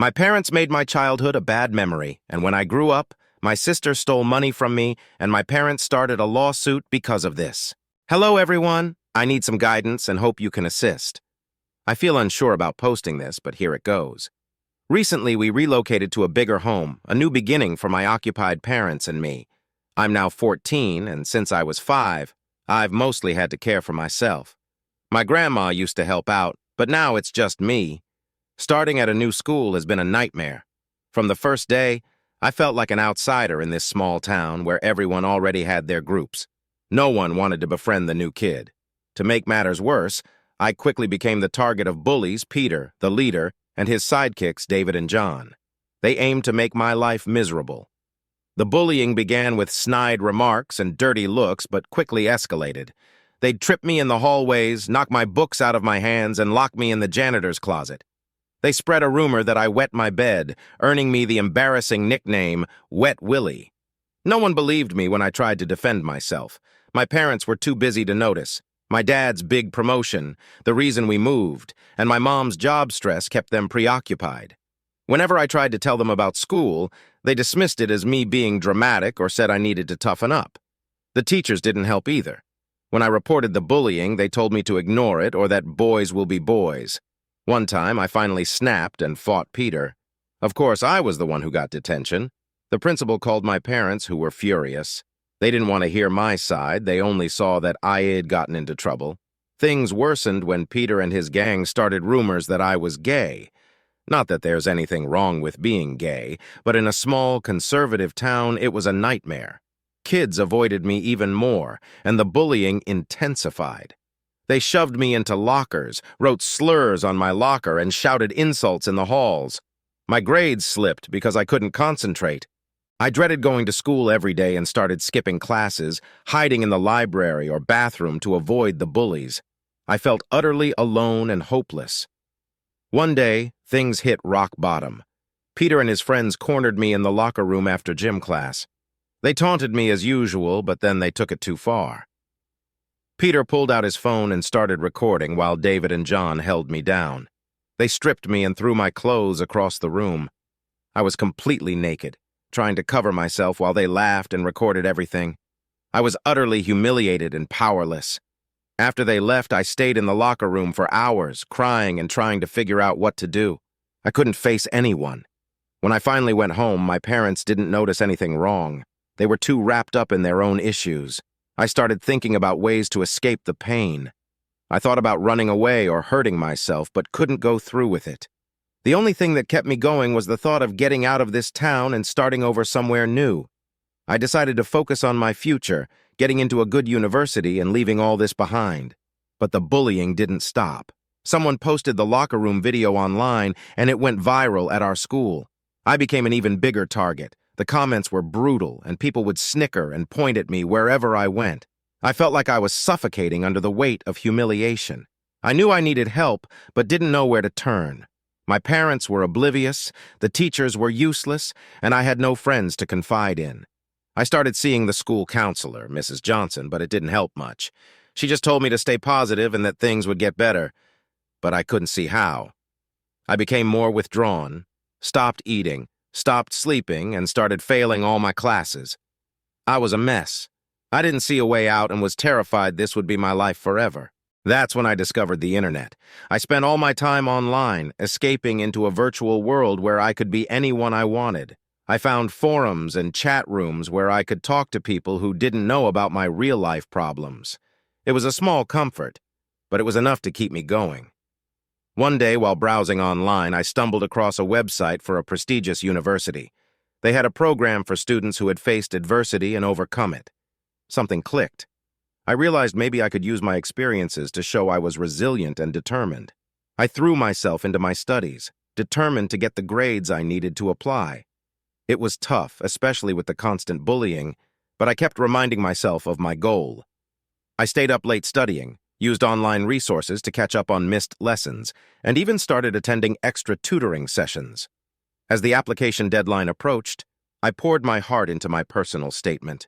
My parents made my childhood a bad memory, and when I grew up, my sister stole money from me, and my parents started a lawsuit because of this. Hello, everyone. I need some guidance and hope you can assist. I feel unsure about posting this, but here it goes. Recently, we relocated to a bigger home, a new beginning for my occupied parents and me. I'm now 14, and since I was 5, I've mostly had to care for myself. My grandma used to help out, but now it's just me. Starting at a new school has been a nightmare. From the first day, I felt like an outsider in this small town where everyone already had their groups. No one wanted to befriend the new kid. To make matters worse, I quickly became the target of bullies Peter, the leader, and his sidekicks David and John. They aimed to make my life miserable. The bullying began with snide remarks and dirty looks, but quickly escalated. They'd trip me in the hallways, knock my books out of my hands, and lock me in the janitor's closet. They spread a rumor that I wet my bed, earning me the embarrassing nickname, Wet Willie. No one believed me when I tried to defend myself. My parents were too busy to notice. My dad's big promotion, the reason we moved, and my mom's job stress kept them preoccupied. Whenever I tried to tell them about school, they dismissed it as me being dramatic or said I needed to toughen up. The teachers didn't help either. When I reported the bullying, they told me to ignore it or that boys will be boys. One time, I finally snapped and fought Peter. Of course, I was the one who got detention. The principal called my parents, who were furious. They didn't want to hear my side. They only saw that I had gotten into trouble. Things worsened when Peter and his gang started rumors that I was gay. Not that there's anything wrong with being gay, but in a small, conservative town, it was a nightmare. Kids avoided me even more, and the bullying intensified. They shoved me into lockers, wrote slurs on my locker, and shouted insults in the halls. My grades slipped because I couldn't concentrate. I dreaded going to school every day and started skipping classes, hiding in the library or bathroom to avoid the bullies. I felt utterly alone and hopeless. One day, things hit rock bottom. Peter and his friends cornered me in the locker room after gym class. They taunted me as usual, but then they took it too far. Peter pulled out his phone and started recording while David and John held me down. They stripped me and threw my clothes across the room. I was completely naked, trying to cover myself while they laughed and recorded everything. I was utterly humiliated and powerless. After they left, I stayed in the locker room for hours, crying and trying to figure out what to do. I couldn't face anyone. When I finally went home, my parents didn't notice anything wrong. They were too wrapped up in their own issues. I started thinking about ways to escape the pain. I thought about running away or hurting myself, but couldn't go through with it. The only thing that kept me going was the thought of getting out of this town and starting over somewhere new. I decided to focus on my future, getting into a good university and leaving all this behind. But the bullying didn't stop. Someone posted the locker room video online, and it went viral at our school. I became an even bigger target. The comments were brutal, and people would snicker and point at me wherever I went. I felt like I was suffocating under the weight of humiliation. I knew I needed help, but didn't know where to turn. My parents were oblivious, the teachers were useless, and I had no friends to confide in. I started seeing the school counselor, Mrs. Johnson, but it didn't help much. She just told me to stay positive and that things would get better, but I couldn't see how. I became more withdrawn, stopped eating, stopped sleeping, and started failing all my classes. I was a mess. I didn't see a way out and was terrified this would be my life forever. That's when I discovered the internet. I spent all my time online, escaping into a virtual world where I could be anyone I wanted. I found forums and chat rooms where I could talk to people who didn't know about my real-life problems. It was a small comfort, but it was enough to keep me going. One day, while browsing online, I stumbled across a website for a prestigious university. They had a program for students who had faced adversity and overcome it. Something clicked. I realized maybe I could use my experiences to show I was resilient and determined. I threw myself into my studies, determined to get the grades I needed to apply. It was tough, especially with the constant bullying, but I kept reminding myself of my goal. I stayed up late studying, used online resources to catch up on missed lessons, and even started attending extra tutoring sessions. As the application deadline approached, I poured my heart into my personal statement.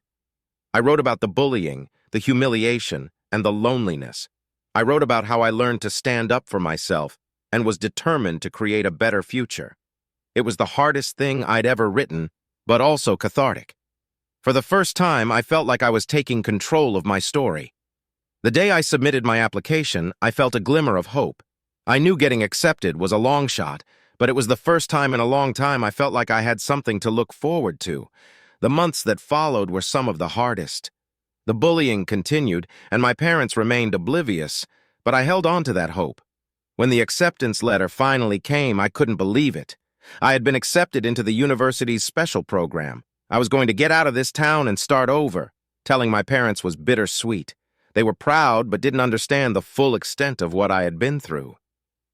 I wrote about the bullying, the humiliation, and the loneliness. I wrote about how I learned to stand up for myself and was determined to create a better future. It was the hardest thing I'd ever written, but also cathartic. For the first time, I felt like I was taking control of my story. The day I submitted my application, I felt a glimmer of hope. I knew getting accepted was a long shot, but it was the first time in a long time I felt like I had something to look forward to. The months that followed were some of the hardest. The bullying continued, and my parents remained oblivious, but I held on to that hope. When the acceptance letter finally came, I couldn't believe it. I had been accepted into the university's special program. I was going to get out of this town and start over. Telling my parents was bittersweet. They were proud but didn't understand the full extent of what I had been through.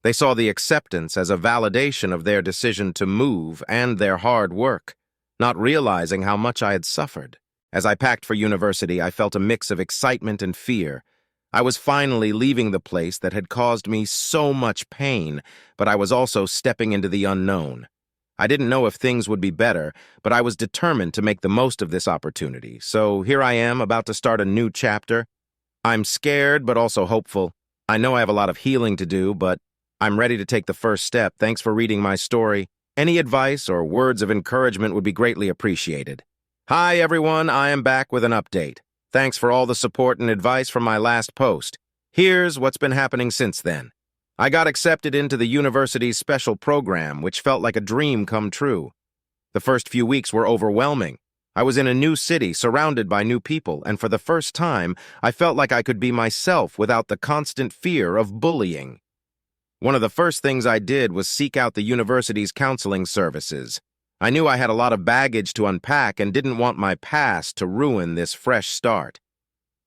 They saw the acceptance as a validation of their decision to move and their hard work, not realizing how much I had suffered. As I packed for university, I felt a mix of excitement and fear. I was finally leaving the place that had caused me so much pain, but I was also stepping into the unknown. I didn't know if things would be better, but I was determined to make the most of this opportunity. So here I am, about to start a new chapter. I'm scared, but also hopeful. I know I have a lot of healing to do, but I'm ready to take the first step. Thanks for reading my story. Any advice or words of encouragement would be greatly appreciated. Hi, everyone. I am back with an update. Thanks for all the support and advice from my last post. Here's what's been happening since then. I got accepted into the university's special program, which felt like a dream come true. The first few weeks were overwhelming. I was in a new city, surrounded by new people, and for the first time, I felt like I could be myself without the constant fear of bullying. One of the first things I did was seek out the university's counseling services. I knew I had a lot of baggage to unpack and didn't want my past to ruin this fresh start.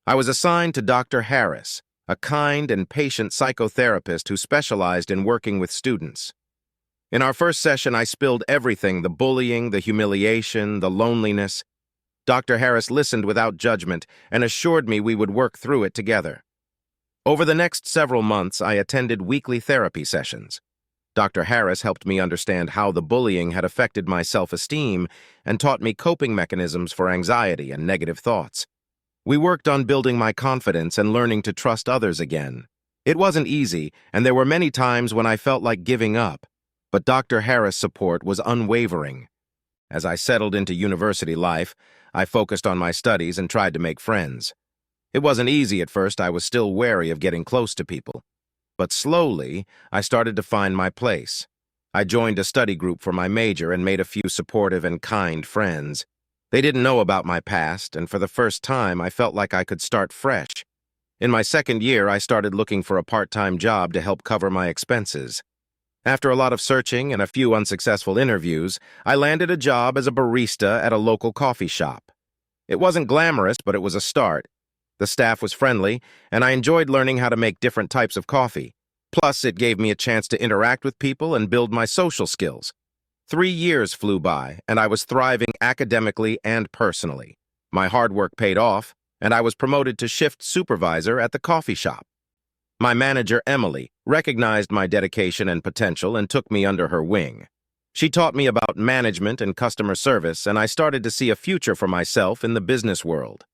I was assigned to Dr. Harris, a kind and patient psychotherapist who specialized in working with students. In our first session, I spilled everything: the bullying, the humiliation, the loneliness. Dr. Harris listened without judgment and assured me we would work through it together. Over the next several months, I attended weekly therapy sessions. Dr. Harris helped me understand how the bullying had affected my self-esteem and taught me coping mechanisms for anxiety and negative thoughts. We worked on building my confidence and learning to trust others again. It wasn't easy, and there were many times when I felt like giving up, but Dr. Harris' support was unwavering. As I settled into university life, I focused on my studies and tried to make friends. It wasn't easy at first. I was still wary of getting close to people. But slowly, I started to find my place. I joined a study group for my major and made a few supportive and kind friends. They didn't know about my past, and for the first time, I felt like I could start fresh. In my second year, I started looking for a part-time job to help cover my expenses. After a lot of searching and a few unsuccessful interviews, I landed a job as a barista at a local coffee shop. It wasn't glamorous, but it was a start. The staff was friendly, and I enjoyed learning how to make different types of coffee. Plus, it gave me a chance to interact with people and build my social skills. 3 years flew by, and I was thriving academically and personally. My hard work paid off, and I was promoted to shift supervisor at the coffee shop. My manager, Emily, recognized my dedication and potential and took me under her wing. She taught me about management and customer service, and I started to see a future for myself in the business world.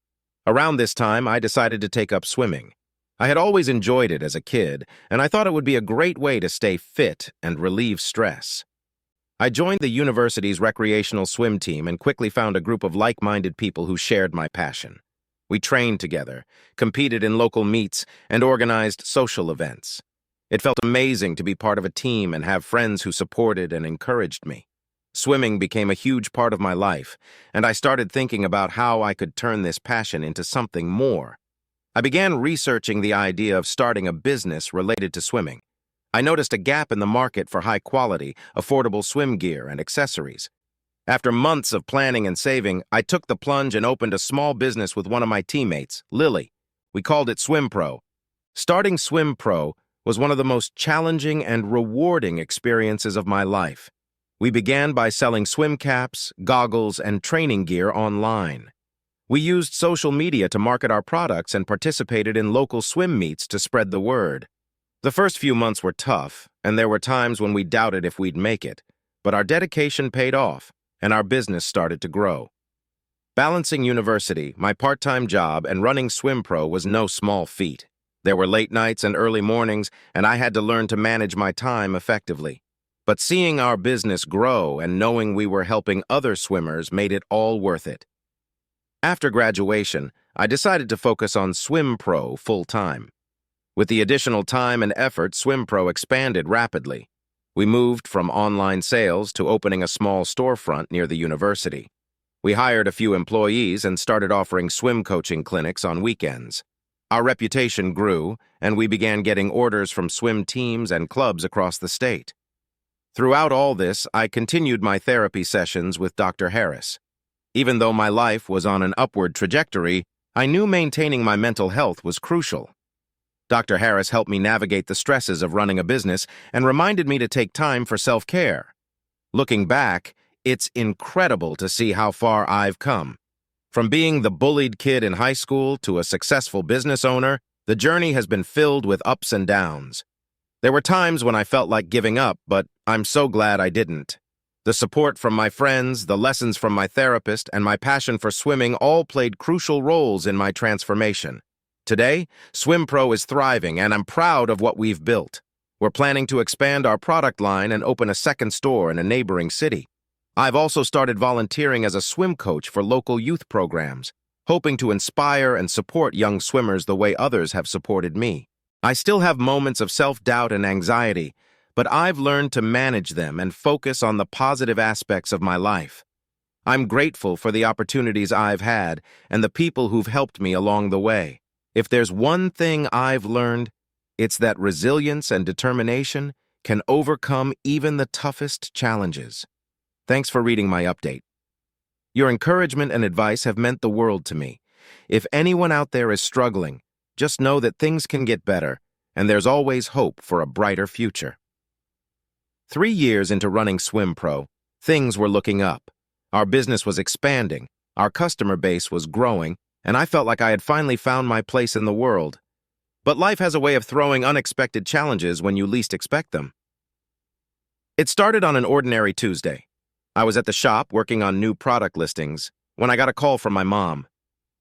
Around this time, I decided to take up swimming. I had always enjoyed it as a kid, and I thought it would be a great way to stay fit and relieve stress. I joined the university's recreational swim team and quickly found a group of like-minded people who shared my passion. We trained together, competed in local meets, and organized social events. It felt amazing to be part of a team and have friends who supported and encouraged me. Swimming became a huge part of my life, and I started thinking about how I could turn this passion into something more. I began researching the idea of starting a business related to swimming. I noticed a gap in the market for high-quality, affordable swim gear and accessories. After months of planning and saving, I took the plunge and opened a small business with one of my teammates, Lily. We called it Swim Pro. Starting Swim Pro was one of the most challenging and rewarding experiences of my life. We began by selling swim caps, goggles, and training gear online. We used social media to market our products and participated in local swim meets to spread the word. The first few months were tough, and there were times when we doubted if we'd make it, but our dedication paid off, and our business started to grow. Balancing university, my part-time job, and running Swim Pro was no small feat. There were late nights and early mornings, and I had to learn to manage my time effectively. But seeing our business grow and knowing we were helping other swimmers made it all worth it. After graduation, I decided to focus on Swim Pro full-time. With the additional time and effort, Swim Pro expanded rapidly. We moved from online sales to opening a small storefront near the university. We hired a few employees and started offering swim coaching clinics on weekends. Our reputation grew, and we began getting orders from swim teams and clubs across the state. Throughout all this, I continued my therapy sessions with Dr. Harris. Even though my life was on an upward trajectory, I knew maintaining my mental health was crucial. Dr. Harris helped me navigate the stresses of running a business and reminded me to take time for self-care. Looking back, it's incredible to see how far I've come. From being the bullied kid in high school to a successful business owner, the journey has been filled with ups and downs. There were times when I felt like giving up, but I'm so glad I didn't. The support from my friends, the lessons from my therapist, and my passion for swimming all played crucial roles in my transformation. Today, Swim Pro is thriving, and I'm proud of what we've built. We're planning to expand our product line and open a second store in a neighboring city. I've also started volunteering as a swim coach for local youth programs, hoping to inspire and support young swimmers the way others have supported me. I still have moments of self-doubt and anxiety, but I've learned to manage them and focus on the positive aspects of my life. I'm grateful for the opportunities I've had and the people who've helped me along the way. If there's one thing I've learned, it's that resilience and determination can overcome even the toughest challenges. Thanks for reading my update. Your encouragement and advice have meant the world to me. If anyone out there is struggling, just know that things can get better, and there's always hope for a brighter future. 3 years into running Swim Pro, things were looking up. Our business was expanding, our customer base was growing, and I felt like I had finally found my place in the world. But life has a way of throwing unexpected challenges when you least expect them. It started on an ordinary Tuesday. I was at the shop working on new product listings when I got a call from my mom.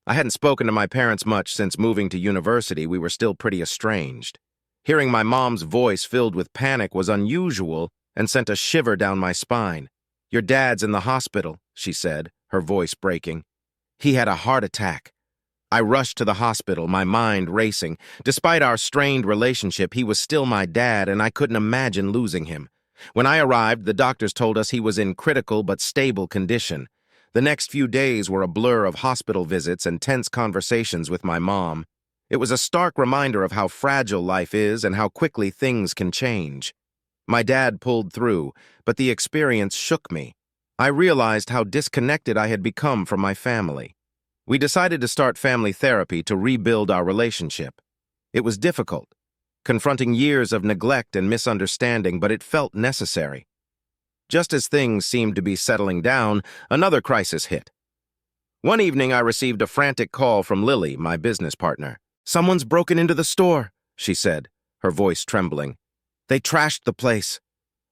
I hadn't spoken to my parents much since moving to university. We were still pretty estranged. Hearing my mom's voice filled with panic was unusual and sent a shiver down my spine. "Your dad's in the hospital," she said, her voice breaking. "He had a heart attack." I rushed to the hospital, my mind racing. Despite our strained relationship, he was still my dad, and I couldn't imagine losing him. When I arrived, the doctors told us he was in critical but stable condition. The next few days were a blur of hospital visits and tense conversations with my mom. It was a stark reminder of how fragile life is and how quickly things can change. My dad pulled through, but the experience shook me. I realized how disconnected I had become from my family. We decided to start family therapy to rebuild our relationship. It was difficult, confronting years of neglect and misunderstanding, but it felt necessary. Just as things seemed to be settling down, another crisis hit. One evening, I received a frantic call from Lily, my business partner. "Someone's broken into the store," she said, her voice trembling. "They trashed the place."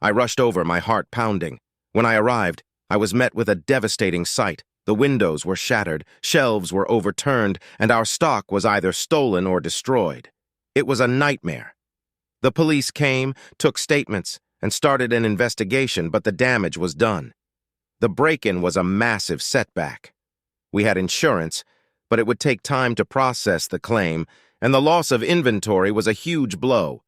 I rushed over, my heart pounding. When I arrived, I was met with a devastating sight. The windows were shattered, shelves were overturned, and our stock was either stolen or destroyed. It was a nightmare. The police came, took statements, and started an investigation, but the damage was done. The break-in was a massive setback. We had insurance, but it would take time to process the claim, and the loss of inventory was a huge blow.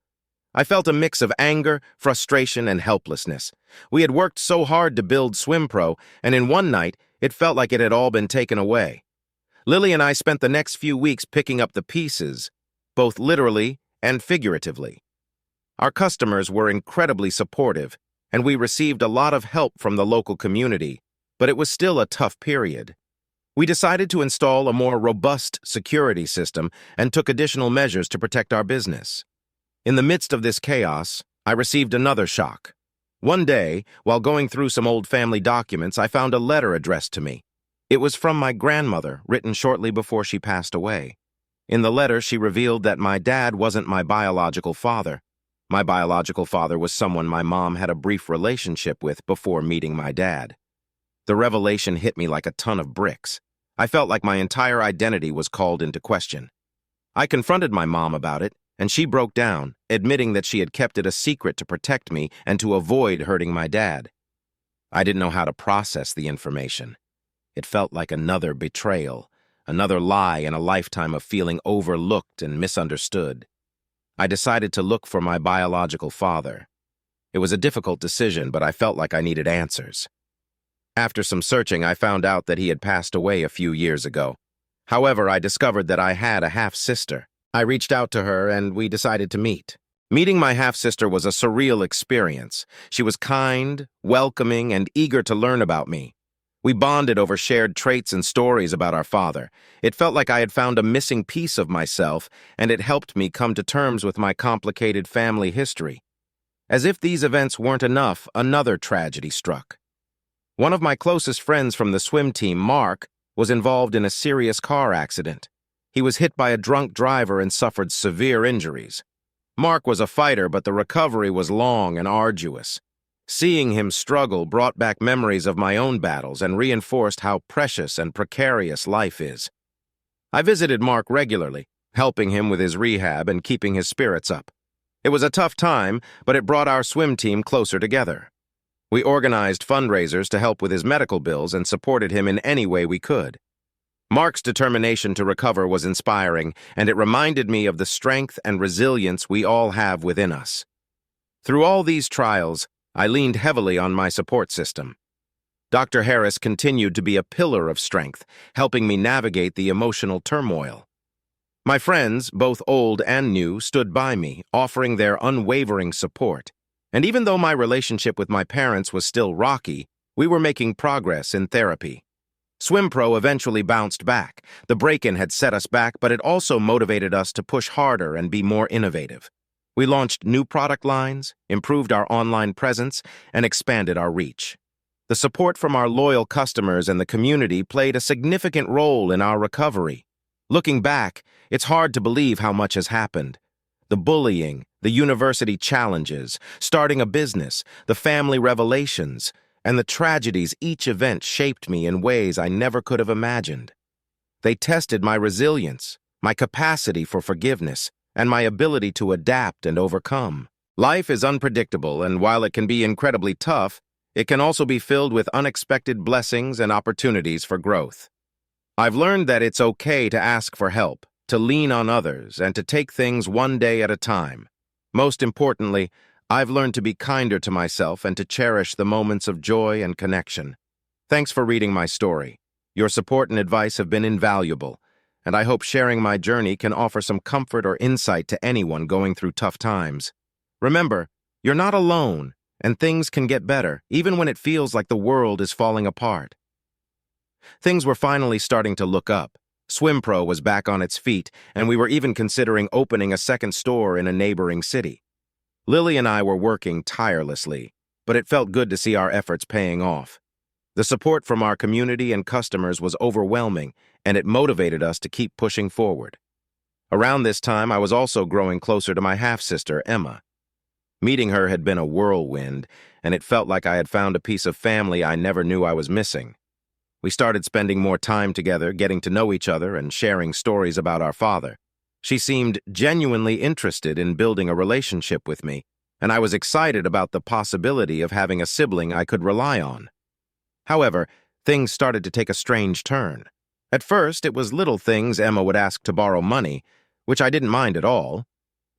I felt a mix of anger, frustration, and helplessness. We had worked so hard to build Swim Pro, and in one night, it felt like it had all been taken away. Lily and I spent the next few weeks picking up the pieces, both literally and figuratively. Our customers were incredibly supportive, and we received a lot of help from the local community, but it was still a tough period. We decided to install a more robust security system and took additional measures to protect our business. In the midst of this chaos, I received another shock. One day, while going through some old family documents, I found a letter addressed to me. It was from my grandmother, written shortly before she passed away. In the letter, she revealed that my dad wasn't my biological father. My biological father was someone my mom had a brief relationship with before meeting my dad. The revelation hit me like a ton of bricks. I felt like my entire identity was called into question. I confronted my mom about it, and she broke down, admitting that she had kept it a secret to protect me and to avoid hurting my dad. I didn't know how to process the information. It felt like another betrayal, another lie in a lifetime of feeling overlooked and misunderstood. I decided to look for my biological father. It was a difficult decision, but I felt like I needed answers. After some searching, I found out that he had passed away a few years ago. However, I discovered that I had a half-sister. I reached out to her and we decided to meet. Meeting my half-sister was a surreal experience. She was kind, welcoming, and eager to learn about me. We bonded over shared traits and stories about our father. It felt like I had found a missing piece of myself, and it helped me come to terms with my complicated family history. As if these events weren't enough, another tragedy struck. One of my closest friends from the swim team, Mark, was involved in a serious car accident. He was hit by a drunk driver and suffered severe injuries. Mark was a fighter, but the recovery was long and arduous. Seeing him struggle brought back memories of my own battles and reinforced how precious and precarious life is. I visited Mark regularly, helping him with his rehab and keeping his spirits up. It was a tough time, but it brought our swim team closer together. We organized fundraisers to help with his medical bills and supported him in any way we could. Mark's determination to recover was inspiring, and it reminded me of the strength and resilience we all have within us. Through all these trials, I leaned heavily on my support system. Dr. Harris continued to be a pillar of strength, helping me navigate the emotional turmoil. My friends, both old and new, stood by me, offering their unwavering support. And even though my relationship with my parents was still rocky, we were making progress in therapy. SwimPro eventually bounced back. The break-in had set us back, but it also motivated us to push harder and be more innovative. We launched new product lines, improved our online presence, and expanded our reach. The support from our loyal customers and the community played a significant role in our recovery. Looking back, it's hard to believe how much has happened. The bullying, the university challenges, starting a business, the family revelations, and the tragedies each event shaped me in ways I never could have imagined. They tested my resilience, my capacity for forgiveness, and my ability to adapt and overcome. Life is unpredictable, and while it can be incredibly tough, it can also be filled with unexpected blessings and opportunities for growth. I've learned that it's okay to ask for help, to lean on others, and to take things one day at a time. Most importantly, I've learned to be kinder to myself and to cherish the moments of joy and connection. Thanks for reading my story. Your support and advice have been invaluable, and I hope sharing my journey can offer some comfort or insight to anyone going through tough times. Remember, you're not alone, and things can get better, even when it feels like the world is falling apart. Things were finally starting to look up. SwimPro was back on its feet, and we were even considering opening a second store in a neighboring city. Lily and I were working tirelessly, but it felt good to see our efforts paying off. The support from our community and customers was overwhelming, and it motivated us to keep pushing forward. Around this time, I was also growing closer to my half-sister, Emma. Meeting her had been a whirlwind, and it felt like I had found a piece of family I never knew I was missing. We started spending more time together, getting to know each other and sharing stories about our father. She seemed genuinely interested in building a relationship with me, and I was excited about the possibility of having a sibling I could rely on. However, things started to take a strange turn. At first, it was little things Emma would ask to borrow money, which I didn't mind at all.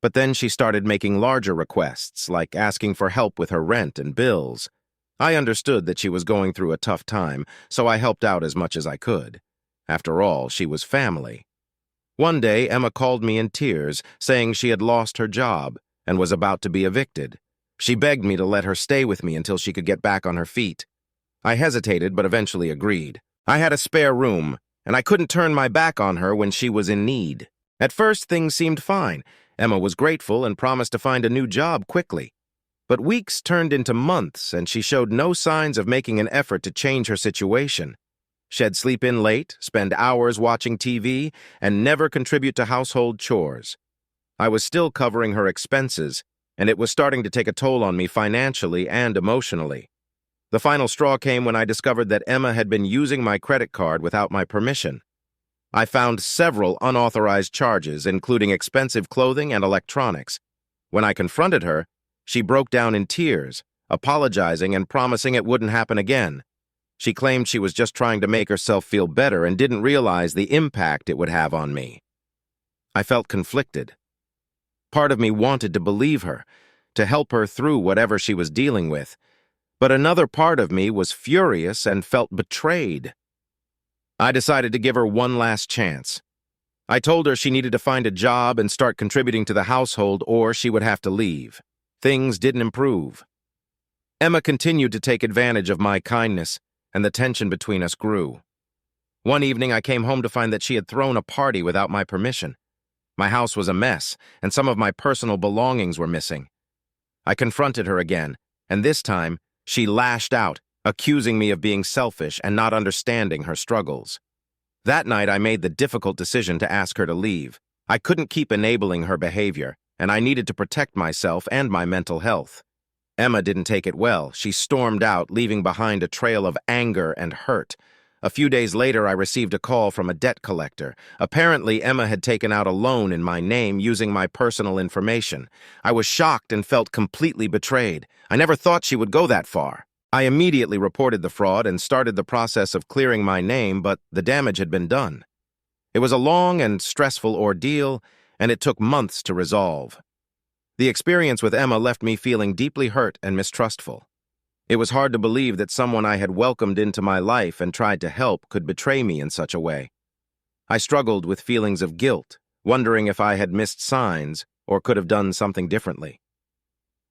But then she started making larger requests, like asking for help with her rent and bills. I understood that she was going through a tough time, so I helped out as much as I could. After all, she was family. One day, Emma called me in tears, saying she had lost her job and was about to be evicted. She begged me to let her stay with me until she could get back on her feet. I hesitated, but eventually agreed. I had a spare room, and I couldn't turn my back on her when she was in need. At first, things seemed fine. Emma was grateful and promised to find a new job quickly. But weeks turned into months, and she showed no signs of making an effort to change her situation. She'd sleep in late, spend hours watching TV, and never contribute to household chores. I was still covering her expenses, and it was starting to take a toll on me financially and emotionally. The final straw came when I discovered that Emma had been using my credit card without my permission. I found several unauthorized charges, including expensive clothing and electronics. When I confronted her, she broke down in tears, apologizing and promising it wouldn't happen again. She claimed she was just trying to make herself feel better and didn't realize the impact it would have on me. I felt conflicted. Part of me wanted to believe her, to help her through whatever she was dealing with, but another part of me was furious and felt betrayed. I decided to give her one last chance. I told her she needed to find a job and start contributing to the household or she would have to leave. Things didn't improve. Emma continued to take advantage of my kindness, and the tension between us grew. One evening, I came home to find that she had thrown a party without my permission. My house was a mess, and some of my personal belongings were missing. I confronted her again, and this time, she lashed out, accusing me of being selfish and not understanding her struggles. That night, I made the difficult decision to ask her to leave. I couldn't keep enabling her behavior, and I needed to protect myself and my mental health. Emma didn't take it well. She stormed out, leaving behind a trail of anger and hurt. A few days later, I received a call from a debt collector. Apparently, Emma had taken out a loan in my name using my personal information. I was shocked and felt completely betrayed. I never thought she would go that far. I immediately reported the fraud and started the process of clearing my name, but the damage had been done. It was a long and stressful ordeal, and it took months to resolve. The experience with Emma left me feeling deeply hurt and mistrustful. It was hard to believe that someone I had welcomed into my life and tried to help could betray me in such a way. I struggled with feelings of guilt, wondering if I had missed signs or could have done something differently.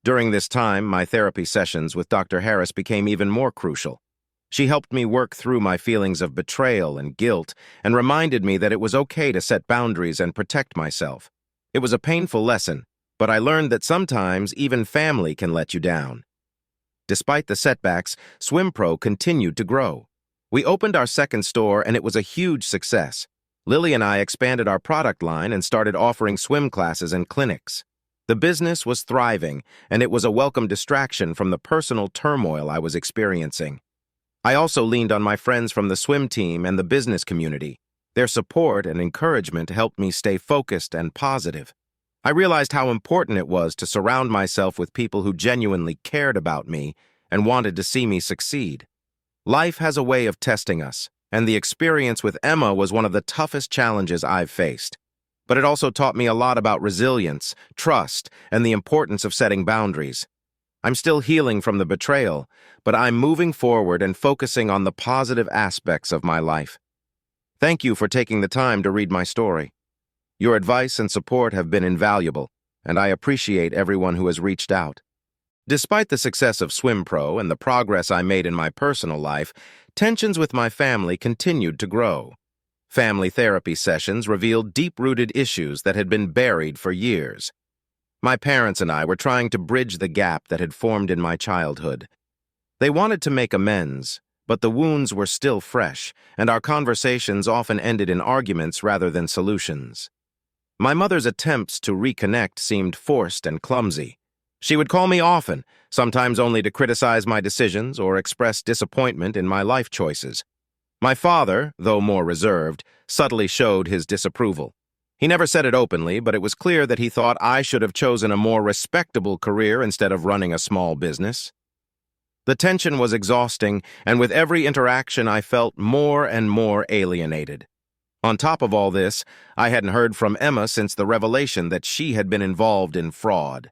During this time, my therapy sessions with Dr. Harris became even more crucial. She helped me work through my feelings of betrayal and guilt and reminded me that it was okay to set boundaries and protect myself. It was a painful lesson, but I learned that sometimes even family can let you down. Despite the setbacks, SwimPro continued to grow. We opened our second store and it was a huge success. Lily and I expanded our product line and started offering swim classes and clinics. The business was thriving, and it was a welcome distraction from the personal turmoil I was experiencing. I also leaned on my friends from the swim team and the business community. Their support and encouragement helped me stay focused and positive. I realized how important it was to surround myself with people who genuinely cared about me and wanted to see me succeed. Life has a way of testing us, and the experience with Emma was one of the toughest challenges I've faced. But it also taught me a lot about resilience, trust, and the importance of setting boundaries. I'm still healing from the betrayal, but I'm moving forward and focusing on the positive aspects of my life. Thank you for taking the time to read my story. Your advice and support have been invaluable, and I appreciate everyone who has reached out. Despite the success of SwimPro and the progress I made in my personal life, tensions with my family continued to grow. Family therapy sessions revealed deep-rooted issues that had been buried for years. My parents and I were trying to bridge the gap that had formed in my childhood. They wanted to make amends, but the wounds were still fresh, and our conversations often ended in arguments rather than solutions. My mother's attempts to reconnect seemed forced and clumsy. She would call me often, sometimes only to criticize my decisions or express disappointment in my life choices. My father, though more reserved, subtly showed his disapproval. He never said it openly, but it was clear that he thought I should have chosen a more respectable career instead of running a small business. The tension was exhausting, and with every interaction I felt more and more alienated. On top of all this, I hadn't heard from Emma since the revelation that she had been involved in fraud.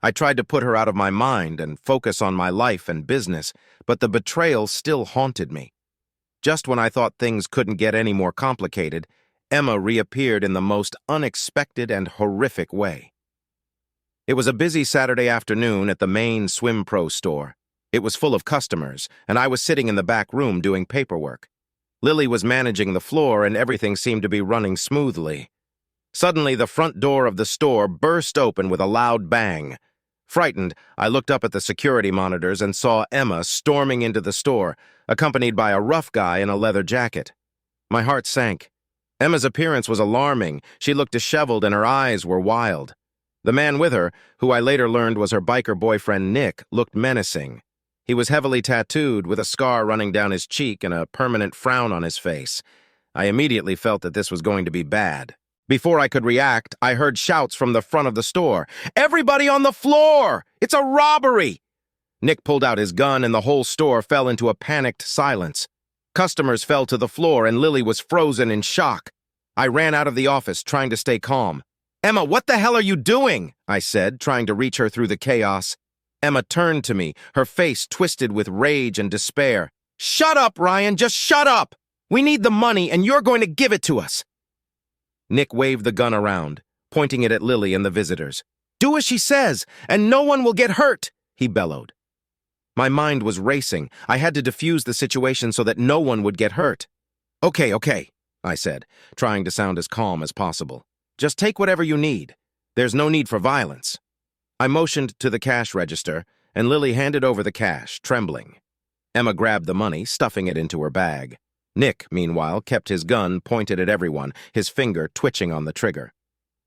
I tried to put her out of my mind and focus on my life and business, but the betrayal still haunted me. Just when I thought things couldn't get any more complicated, Emma reappeared in the most unexpected and horrific way. It was a busy Saturday afternoon at the main SwimPro store. It was full of customers, and I was sitting in the back room doing paperwork. Lily was managing the floor, and everything seemed to be running smoothly. Suddenly, the front door of the store burst open with a loud bang. Frightened, I looked up at the security monitors and saw Emma storming into the store, accompanied by a rough guy in a leather jacket. My heart sank. Emma's appearance was alarming. She looked disheveled and her eyes were wild. The man with her, who I later learned was her biker boyfriend Nick, looked menacing. He was heavily tattooed with a scar running down his cheek and a permanent frown on his face. I immediately felt that this was going to be bad. Before I could react, I heard shouts from the front of the store. "Everybody on the floor! It's a robbery!" Nick pulled out his gun and the whole store fell into a panicked silence. Customers fell to the floor and Lily was frozen in shock. I ran out of the office, trying to stay calm. "Emma, what the hell are you doing?" I said, trying to reach her through the chaos. Emma turned to me, her face twisted with rage and despair. "Shut up, Ryan, just shut up! We need the money and you're going to give it to us!" Nick waved the gun around, pointing it at Lily and the visitors. "Do as she says, and no one will get hurt," he bellowed. My mind was racing. I had to defuse the situation so that no one would get hurt. Okay, I said, trying to sound as calm as possible. "Just take whatever you need. There's no need for violence." I motioned to the cash register, and Lily handed over the cash, trembling. Emma grabbed the money, stuffing it into her bag. Nick, meanwhile, kept his gun pointed at everyone, his finger twitching on the trigger.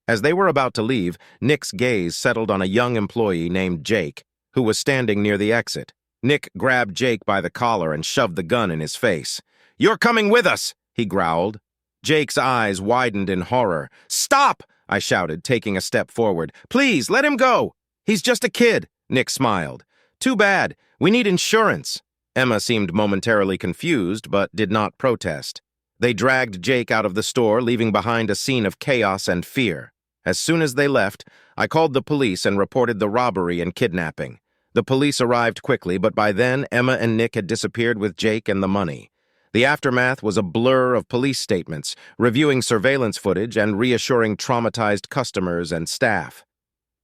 As they were about to leave, Nick's gaze settled on a young employee named Jake, who was standing near the exit. Nick grabbed Jake by the collar and shoved the gun in his face. "You're coming with us!" he growled. Jake's eyes widened in horror. "Stop!" I shouted, taking a step forward. "Please, let him go! He's just a kid," Nick smiled. "Too bad. We need insurance." Emma seemed momentarily confused, but did not protest. They dragged Jake out of the store, leaving behind a scene of chaos and fear. As soon as they left, I called the police and reported the robbery and kidnapping. The police arrived quickly, but by then, Emma and Nick had disappeared with Jake and the money. The aftermath was a blur of police statements, reviewing surveillance footage and reassuring traumatized customers and staff.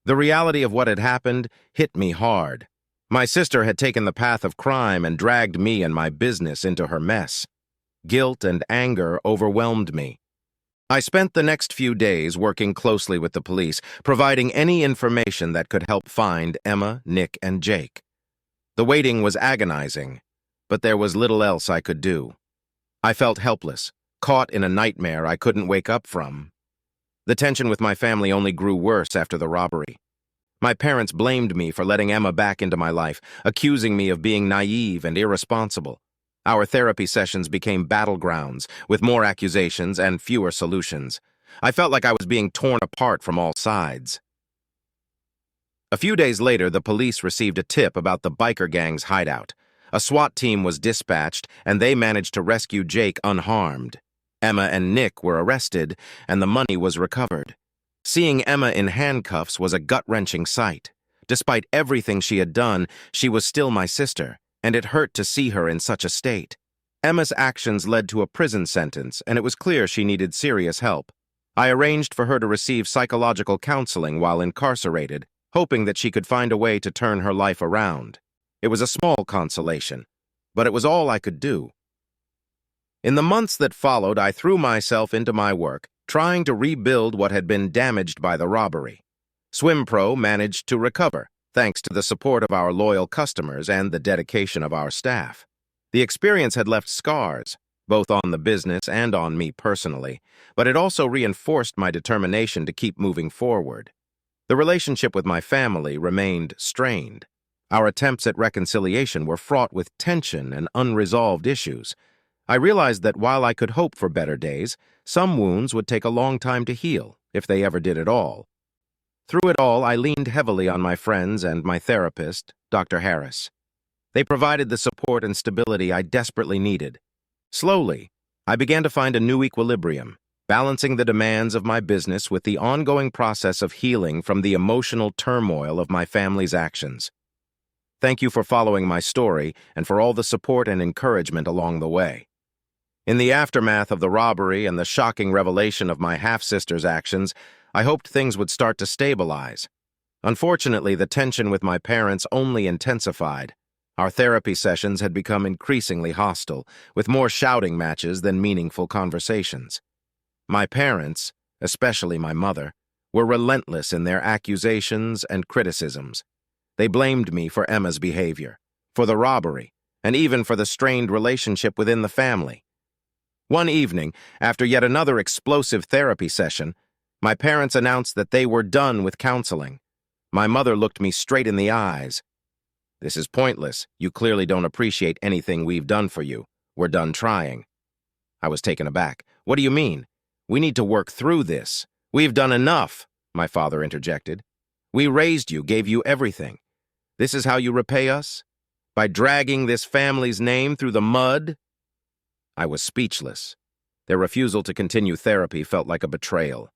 The reality of what had happened hit me hard. My sister had taken the path of crime and dragged me and my business into her mess. Guilt and anger overwhelmed me. I spent the next few days working closely with the police, providing any information that could help find Emma, Nick, and Jake. The waiting was agonizing, but there was little else I could do. I felt helpless, caught in a nightmare I couldn't wake up from. The tension with my family only grew worse after the robbery. My parents blamed me for letting Emma back into my life, accusing me of being naive and irresponsible. Our therapy sessions became battlegrounds, with more accusations and fewer solutions. I felt like I was being torn apart from all sides. A few days later, the police received a tip about the biker gang's hideout. A SWAT team was dispatched, and they managed to rescue Jake unharmed. Emma and Nick were arrested, and the money was recovered. Seeing Emma in handcuffs was a gut-wrenching sight. Despite everything she had done, she was still my sister, and it hurt to see her in such a state. Emma's actions led to a prison sentence, and it was clear she needed serious help. I arranged for her to receive psychological counseling while incarcerated, hoping that she could find a way to turn her life around. It was a small consolation, but it was all I could do. In the months that followed, I threw myself into my work, trying to rebuild what had been damaged by the robbery. SwimPro managed to recover, thanks to the support of our loyal customers and the dedication of our staff. The experience had left scars, both on the business and on me personally, but it also reinforced my determination to keep moving forward. The relationship with my family remained strained. Our attempts at reconciliation were fraught with tension and unresolved issues. I realized that while I could hope for better days, some wounds would take a long time to heal, if they ever did at all. Through it all, I leaned heavily on my friends and my therapist, Dr. Harris. They provided the support and stability I desperately needed. Slowly, I began to find a new equilibrium, balancing the demands of my business with the ongoing process of healing from the emotional turmoil of my family's actions. Thank you for following my story and for all the support and encouragement along the way. In the aftermath of the robbery and the shocking revelation of my half-sister's actions, I hoped things would start to stabilize. Unfortunately, the tension with my parents only intensified. Our therapy sessions had become increasingly hostile, with more shouting matches than meaningful conversations. My parents, especially my mother, were relentless in their accusations and criticisms. They blamed me for Emma's behavior, for the robbery, and even for the strained relationship within the family. One evening, after yet another explosive therapy session, my parents announced that they were done with counseling. My mother looked me straight in the eyes. "This is pointless. You clearly don't appreciate anything we've done for you. We're done trying." I was taken aback. What do you mean? We need to work through this. We've done enough, my father interjected. We raised you, gave you everything. This is how you repay us? By dragging this family's name through the mud? I was speechless. Their refusal to continue therapy felt like a betrayal.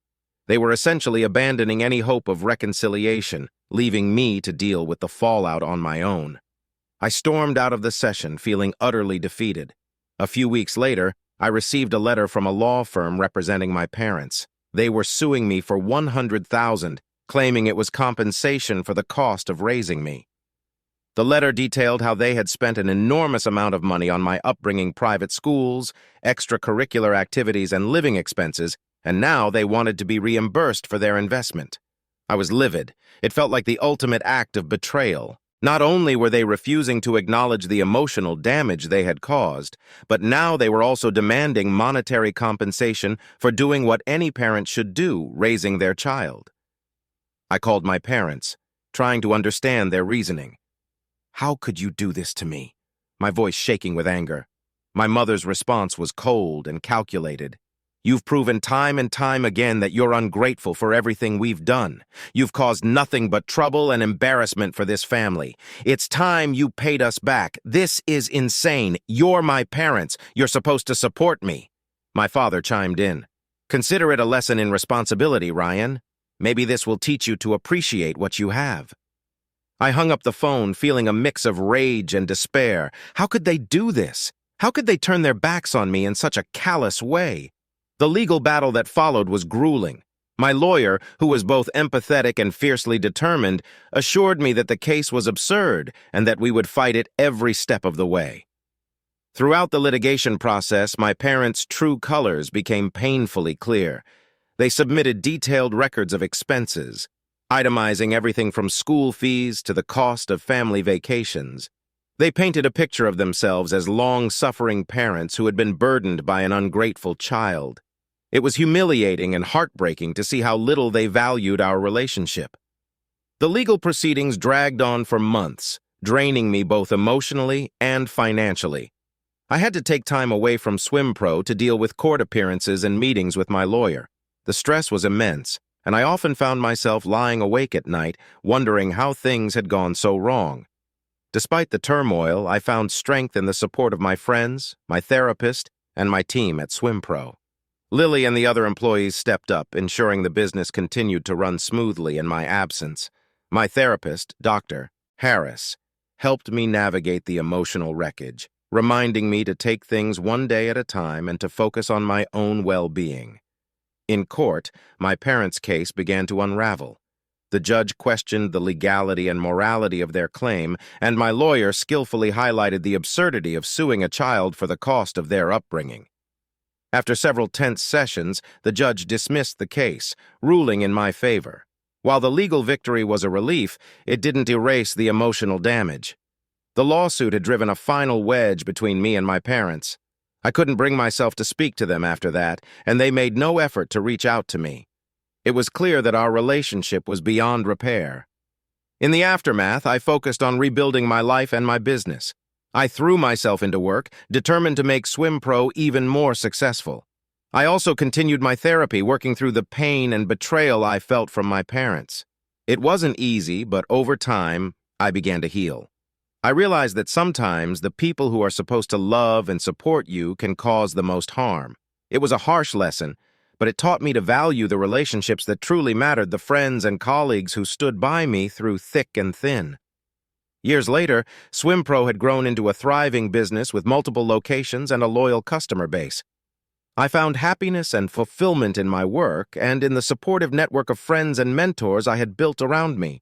They were essentially abandoning any hope of reconciliation, leaving me to deal with the fallout on my own. I stormed out of the session, feeling utterly defeated. A few weeks later, I received a letter from a law firm representing my parents. They were suing me for $100,000, claiming it was compensation for the cost of raising me. The letter detailed how they had spent an enormous amount of money on my upbringing, private schools, extracurricular activities, and living expenses, and now they wanted to be reimbursed for their investment. I was livid. It felt like the ultimate act of betrayal. Not only were they refusing to acknowledge the emotional damage they had caused, but now they were also demanding monetary compensation for doing what any parent should do, raising their child. I called my parents, trying to understand their reasoning. How could you do this to me? My voice shaking with anger. My mother's response was cold and calculated. You've proven time and time again that you're ungrateful for everything we've done. You've caused nothing but trouble and embarrassment for this family. It's time you paid us back. This is insane. You're my parents. You're supposed to support me. My father chimed in. Consider it a lesson in responsibility, Ryan. Maybe this will teach you to appreciate what you have. I hung up the phone, feeling a mix of rage and despair. How could they do this? How could they turn their backs on me in such a callous way? The legal battle that followed was grueling. My lawyer, who was both empathetic and fiercely determined, assured me that the case was absurd and that we would fight it every step of the way. Throughout the litigation process, my parents' true colors became painfully clear. They submitted detailed records of expenses, itemizing everything from school fees to the cost of family vacations. They painted a picture of themselves as long-suffering parents who had been burdened by an ungrateful child. It was humiliating and heartbreaking to see how little they valued our relationship. The legal proceedings dragged on for months, draining me both emotionally and financially. I had to take time away from SwimPro to deal with court appearances and meetings with my lawyer. The stress was immense, and I often found myself lying awake at night, wondering how things had gone so wrong. Despite the turmoil, I found strength in the support of my friends, my therapist, and my team at SwimPro. Lily and the other employees stepped up, ensuring the business continued to run smoothly in my absence. My therapist, Dr. Harris, helped me navigate the emotional wreckage, reminding me to take things one day at a time and to focus on my own well-being. In court, my parents' case began to unravel. The judge questioned the legality and morality of their claim, and my lawyer skillfully highlighted the absurdity of suing a child for the cost of their upbringing. After several tense sessions, the judge dismissed the case, ruling in my favor. While the legal victory was a relief, it didn't erase the emotional damage. The lawsuit had driven a final wedge between me and my parents. I couldn't bring myself to speak to them after that, and they made no effort to reach out to me. It was clear that our relationship was beyond repair. In the aftermath, I focused on rebuilding my life and my business. I threw myself into work, determined to make SwimPro even more successful. I also continued my therapy, working through the pain and betrayal I felt from my parents. It wasn't easy, but over time, I began to heal. I realized that sometimes the people who are supposed to love and support you can cause the most harm. It was a harsh lesson, but it taught me to value the relationships that truly mattered, the friends and colleagues who stood by me through thick and thin. Years later, SwimPro had grown into a thriving business with multiple locations and a loyal customer base. I found happiness and fulfillment in my work and in the supportive network of friends and mentors I had built around me.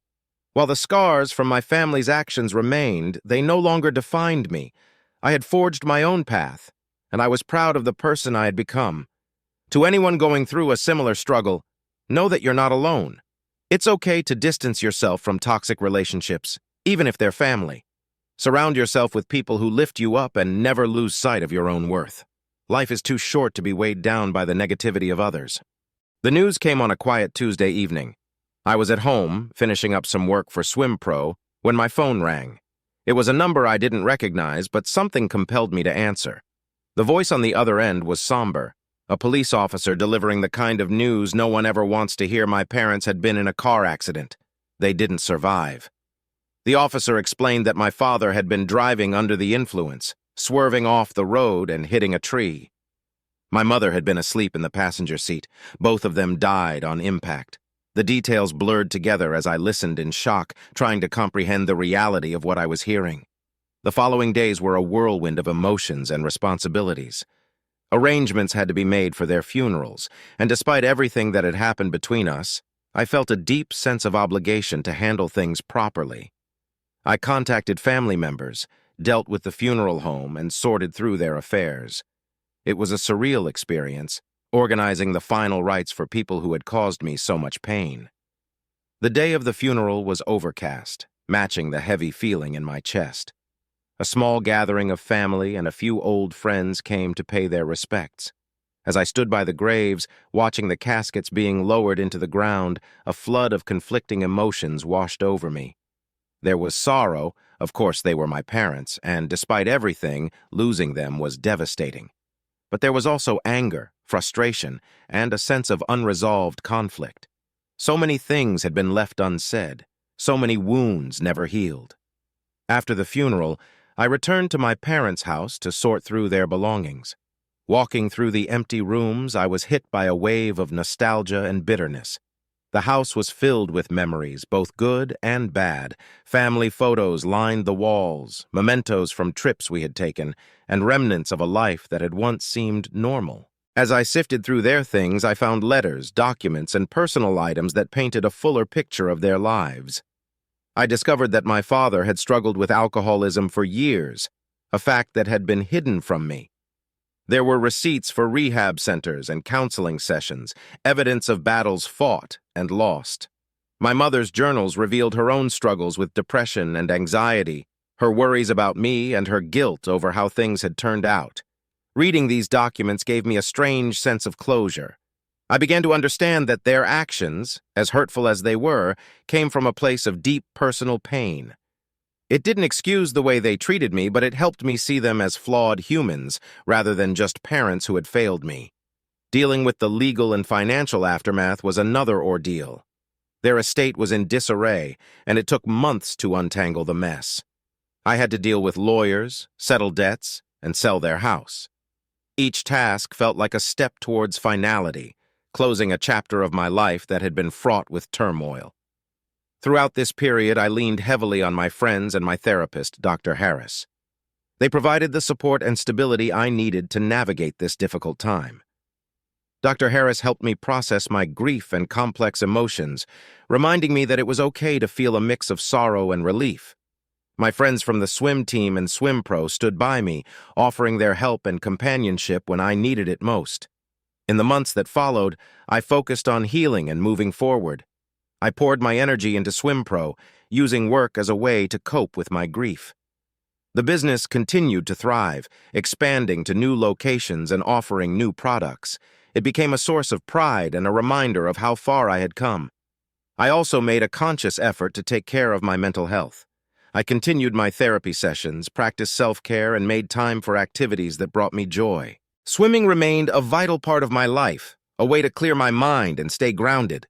While the scars from my family's actions remained, they no longer defined me. I had forged my own path, and I was proud of the person I had become. To anyone going through a similar struggle, know that you're not alone. It's okay to distance yourself from toxic relationships, even if they're family. Surround yourself with people who lift you up and never lose sight of your own worth. Life is too short to be weighed down by the negativity of others. The news came on a quiet Tuesday evening. I was at home, finishing up some work for SwimPro, when my phone rang. It was a number I didn't recognize, but something compelled me to answer. The voice on the other end was somber, a police officer delivering the kind of news no one ever wants to hear. My parents had been in a car accident. They didn't survive. The officer explained that my father had been driving under the influence, swerving off the road and hitting a tree. My mother had been asleep in the passenger seat. Both of them died on impact. The details blurred together as I listened in shock, trying to comprehend the reality of what I was hearing. The following days were a whirlwind of emotions and responsibilities. Arrangements had to be made for their funerals, and despite everything that had happened between us, I felt a deep sense of obligation to handle things properly. I contacted family members, dealt with the funeral home, and sorted through their affairs. It was a surreal experience, organizing the final rites for people who had caused me so much pain. The day of the funeral was overcast, matching the heavy feeling in my chest. A small gathering of family and a few old friends came to pay their respects. As I stood by the graves, watching the caskets being lowered into the ground, a flood of conflicting emotions washed over me. There was sorrow, of course they were my parents, and despite everything, losing them was devastating. But there was also anger, frustration, and a sense of unresolved conflict. So many things had been left unsaid, so many wounds never healed. After the funeral, I returned to my parents' house to sort through their belongings. Walking through the empty rooms, I was hit by a wave of nostalgia and bitterness. The house was filled with memories, both good and bad. Family photos lined the walls, mementos from trips we had taken, and remnants of a life that had once seemed normal. As I sifted through their things, I found letters, documents, and personal items that painted a fuller picture of their lives. I discovered that my father had struggled with alcoholism for years, a fact that had been hidden from me. There were receipts for rehab centers and counseling sessions, evidence of battles fought and lost. My mother's journals revealed her own struggles with depression and anxiety, her worries about me, and her guilt over how things had turned out. Reading these documents gave me a strange sense of closure. I began to understand that their actions, as hurtful as they were, came from a place of deep personal pain. It didn't excuse the way they treated me, but it helped me see them as flawed humans rather than just parents who had failed me. Dealing with the legal and financial aftermath was another ordeal. Their estate was in disarray, and it took months to untangle the mess. I had to deal with lawyers, settle debts, and sell their house. Each task felt like a step towards finality, closing a chapter of my life that had been fraught with turmoil. Throughout this period, I leaned heavily on my friends and my therapist, Dr. Harris. They provided the support and stability I needed to navigate this difficult time. Dr. Harris helped me process my grief and complex emotions, reminding me that it was okay to feel a mix of sorrow and relief. My friends from the swim team and swim pro stood by me, offering their help and companionship when I needed it most. In the months that followed, I focused on healing and moving forward. I poured my energy into swim pro, using work as a way to cope with my grief. The business continued to thrive, expanding to new locations and offering new products. It became a source of pride and a reminder of how far I had come. I also made a conscious effort to take care of my mental health. I continued my therapy sessions, practiced self-care, and made time for activities that brought me joy. Swimming remained a vital part of my life, a way to clear my mind and stay grounded.